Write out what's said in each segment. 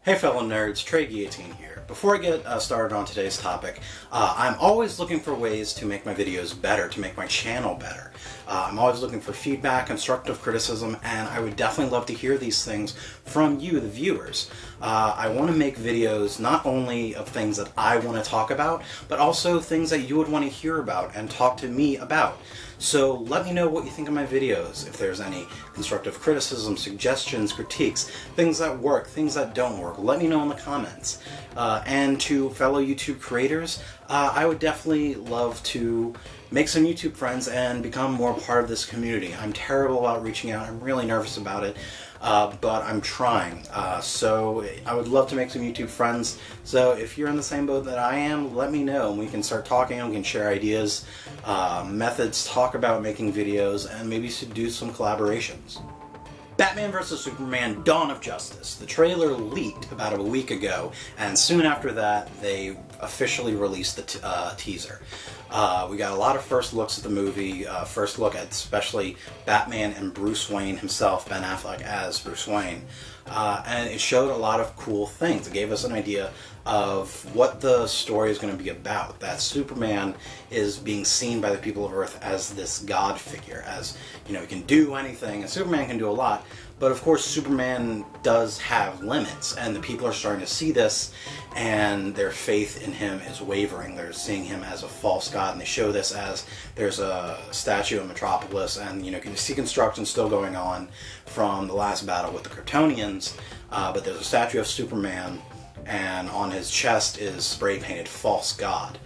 Hey fellow nerds, Trey Guillotine here. Before I get started on today's topic, I'm always looking for ways to make my videos better, to make my channel better. I'm always looking for feedback, constructive criticism, and I would definitely love to hear these things from you, the viewers. I want to make videos not only of things that I want to talk about, but also things that you would want to hear about and talk to me about. So let me know what you think of my videos, if there's any constructive criticism, suggestions, critiques, things that work, things that don't work, let me know in the comments. And to fellow YouTube creators, I would definitely love to make some YouTube friends and become more part of this community. I'm terrible about reaching out, I'm really nervous about it, but I'm trying. So I would love to make some YouTube friends. So if you're in the same boat that I am, let me know and we can start talking and we can share ideas, methods, talk about making videos, and maybe do some collaborations. Batman vs. Superman: Dawn of Justice. The trailer leaked about a week ago, and soon after that they officially released the teaser. We got a lot of first looks at the movie, first look at especially Batman and Bruce Wayne himself, Ben Affleck as Bruce Wayne. And it showed a lot of cool things. It gave us an idea of what the story is going to be about. That Superman is being seen by the people of Earth as this god figure, as, you know, he can do anything, and Superman can do a lot. But of course Superman does have limits, and the people are starting to see this, and their faith in him is wavering. They're seeing him as a false god, and they show this as there's a statue in Metropolis, and you know, you can see construction still going on from the last battle with the Kryptonians, but there's a statue of Superman, and on his chest is spray painted false god.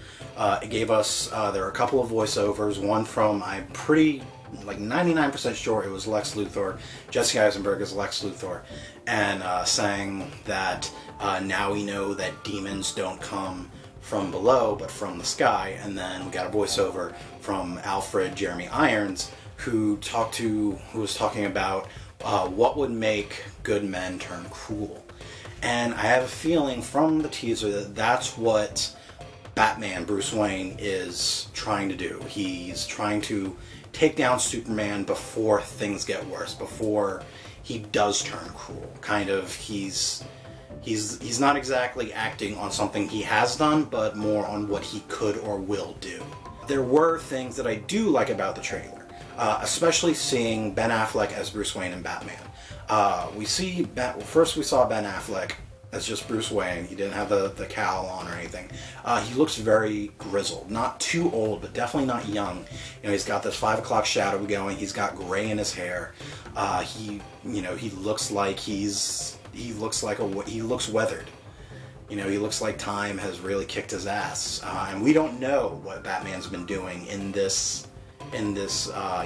It gave us, there are a couple of voiceovers, one from, I'm pretty like 99% sure it was Lex Luthor, Jesse Eisenberg as Lex Luthor, and saying that now we know that demons don't come from below but from the sky. And then we got a voiceover from Alfred Jeremy Irons who was talking about what would make good men turn cruel. And I have a feeling from the teaser that that's what Batman, Bruce Wayne, is trying to do. He's trying to take down Superman before things get worse, before he does turn cruel. Kind of, he's not exactly acting on something he has done, but more on what he could or will do. There were things that I do like about the trailer, especially seeing Ben Affleck as Bruce Wayne and Batman. First we saw Ben Affleck as just Bruce Wayne. He didn't have the cowl on or anything. He looks very grizzled. Not too old, but definitely not young. You know, he's got this 5 o'clock shadow going. He's got gray in his hair. He looks like he looks weathered. You know, he looks like time has really kicked his ass. And we don't know what Batman's been doing in this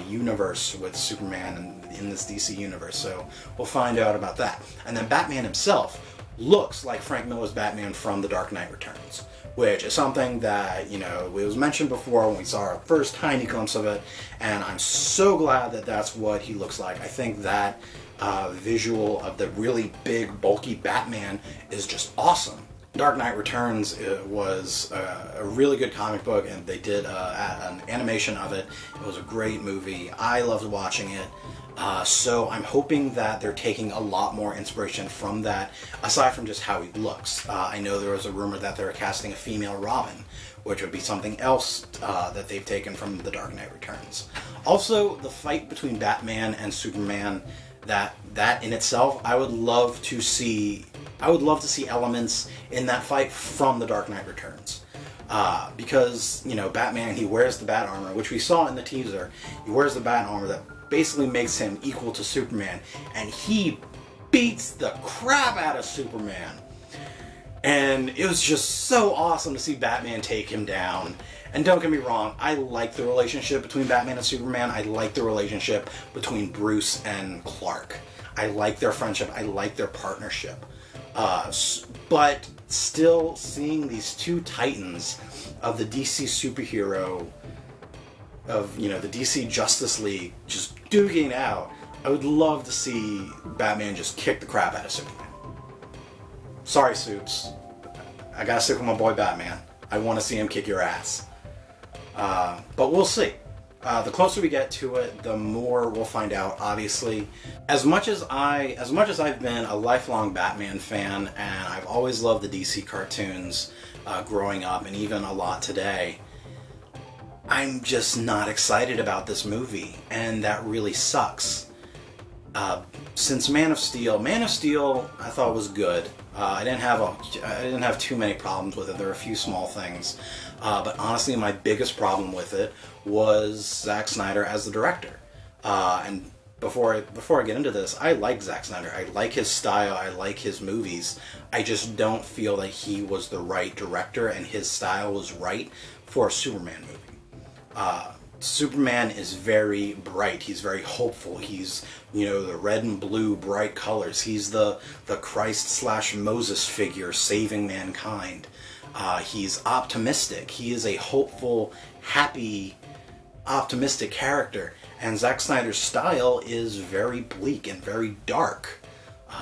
universe with Superman and in this DC universe. So we'll find out about that. And then Batman himself looks like Frank Miller's Batman from The Dark Knight Returns, which is something that, you know, it was mentioned before when we saw our first tiny glimpse of it, and I'm so glad that that's what he looks like. I think that visual of the really big, bulky Batman is just awesome. Dark Knight Returns was a really good comic book, and they did an animation of it. It was a great movie. I loved watching it. So I'm hoping that they're taking a lot more inspiration from that, aside from just how he looks. I know there was a rumor that they're casting a female Robin, which would be something else that they've taken from The Dark Knight Returns. Also, the fight between Batman and Superman, that in itself, I would love to see elements in that fight from The Dark Knight Returns. Because, you know, Batman, he wears the bat armor, which we saw in the teaser. He wears the bat armor that basically makes him equal to Superman, and he beats the crap out of Superman. And it was just so awesome to see Batman take him down. And don't get me wrong, I like the relationship between Batman and Superman. I like the relationship between Bruce and Clark. I like their friendship. I like their partnership. But still seeing these two titans of the DC superhero, of, you know, the DC Justice League just duking it out, I would love to see Batman just kick the crap out of Superman. Sorry, Supes. I gotta stick with my boy Batman. I want to see him kick your ass. But we'll see. The closer we get to it, the more we'll find out, obviously. As much as I've been a lifelong Batman fan, and I've always loved the DC cartoons growing up, and even a lot today, I'm just not excited about this movie, and that really sucks. Since Man of Steel I thought was good. I didn't have too many problems with it. There were a few small things, but honestly, my biggest problem with it was Zack Snyder as the director. And before I get into this, I like Zack Snyder. I like his style. I like his movies. I just don't feel that he was the right director, and his style was right for a Superman movie. Superman is very bright. He's very hopeful. He's, the red and blue bright colors. He's the Christ/Moses figure saving mankind. He's optimistic. He is a hopeful, happy, optimistic character. And Zack Snyder's style is very bleak and very dark.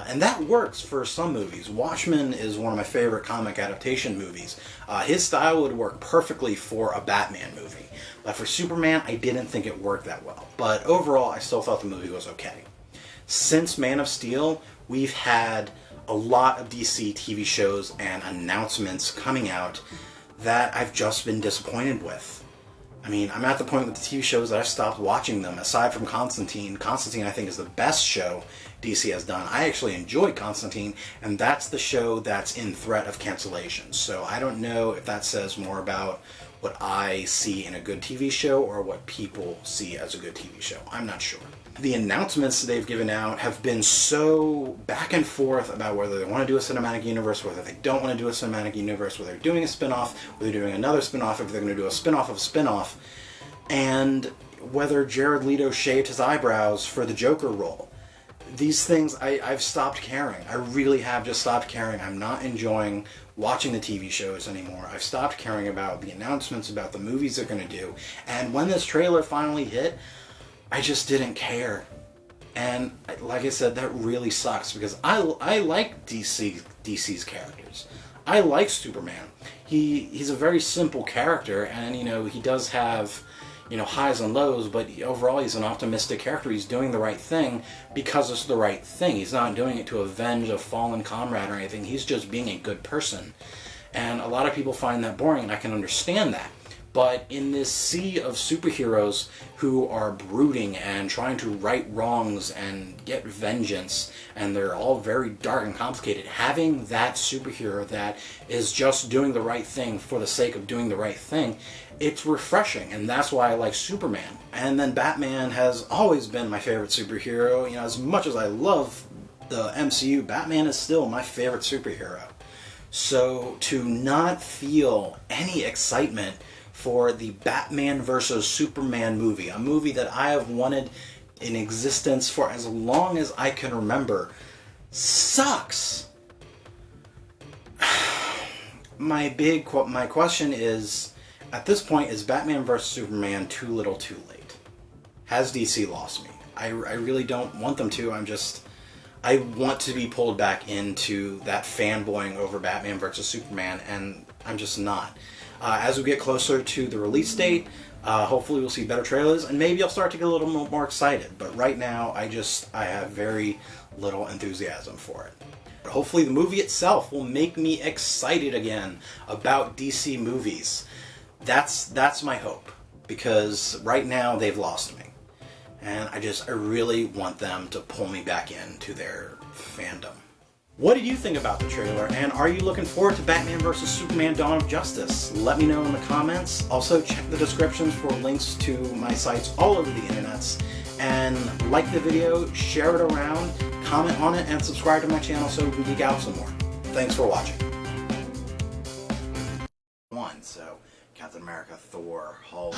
And that works for some movies. Watchmen is one of my favorite comic adaptation movies. His style would work perfectly for a Batman movie. But for Superman, I didn't think it worked that well. But overall, I still thought the movie was okay. Since Man of Steel, we've had a lot of DC TV shows and announcements coming out that I've just been disappointed with. I mean, I'm at the point with the TV shows that I've stopped watching them. Aside from Constantine, I think is the best show DC has done. I actually enjoy Constantine, and that's the show that's in threat of cancellation. So I don't know if that says more about what I see in a good TV show or what people see as a good TV show. I'm not sure. The announcements they've given out have been so back and forth about whether they want to do a cinematic universe, whether they don't want to do a cinematic universe, whether they're doing a spin-off, whether they're doing another spin-off, if they're going to do a spin-off of a spin-off, and whether Jared Leto shaved his eyebrows for the Joker role. These things, I've stopped caring. I really have just stopped caring. I'm not enjoying watching the TV shows anymore. I've stopped caring about the announcements, about the movies they're going to do. And when this trailer finally hit, I just didn't care. And like I said, that really sucks because I like DC's characters. I like Superman. He's a very simple character, and he does have highs and lows, but overall he's an optimistic character. He's doing the right thing because it's the right thing. He's not doing it to avenge a fallen comrade or anything. He's just being a good person. And a lot of people find that boring, and I can understand that. But in this sea of superheroes who are brooding and trying to right wrongs and get vengeance, and they're all very dark and complicated, having that superhero that is just doing the right thing for the sake of doing the right thing, it's refreshing, and that's why I like Superman. And then Batman has always been my favorite superhero. As much as I love the MCU, Batman is still my favorite superhero. So to not feel any excitement for the Batman vs. Superman movie, a movie that I have wanted in existence for as long as I can remember, sucks. My question is, at this point, is Batman vs. Superman too little too late? Has DC lost me? I really don't want them to. I want to be pulled back into that fanboying over Batman vs. Superman, and I'm just not. As we get closer to the release date, hopefully we'll see better trailers, and maybe I'll start to get a little more excited. But right now, I have very little enthusiasm for it. But hopefully the movie itself will make me excited again about DC movies. That's my hope, because right now they've lost me. And I really want them to pull me back into their fandom. What did you think about the trailer, and are you looking forward to Batman vs. Superman Dawn of Justice? Let me know in the comments. Also, check the descriptions for links to my sites all over the internets. And like the video, share it around, comment on it, and subscribe to my channel so we can geek out some more. Thanks for watching. So, Captain America, Thor, Hulk...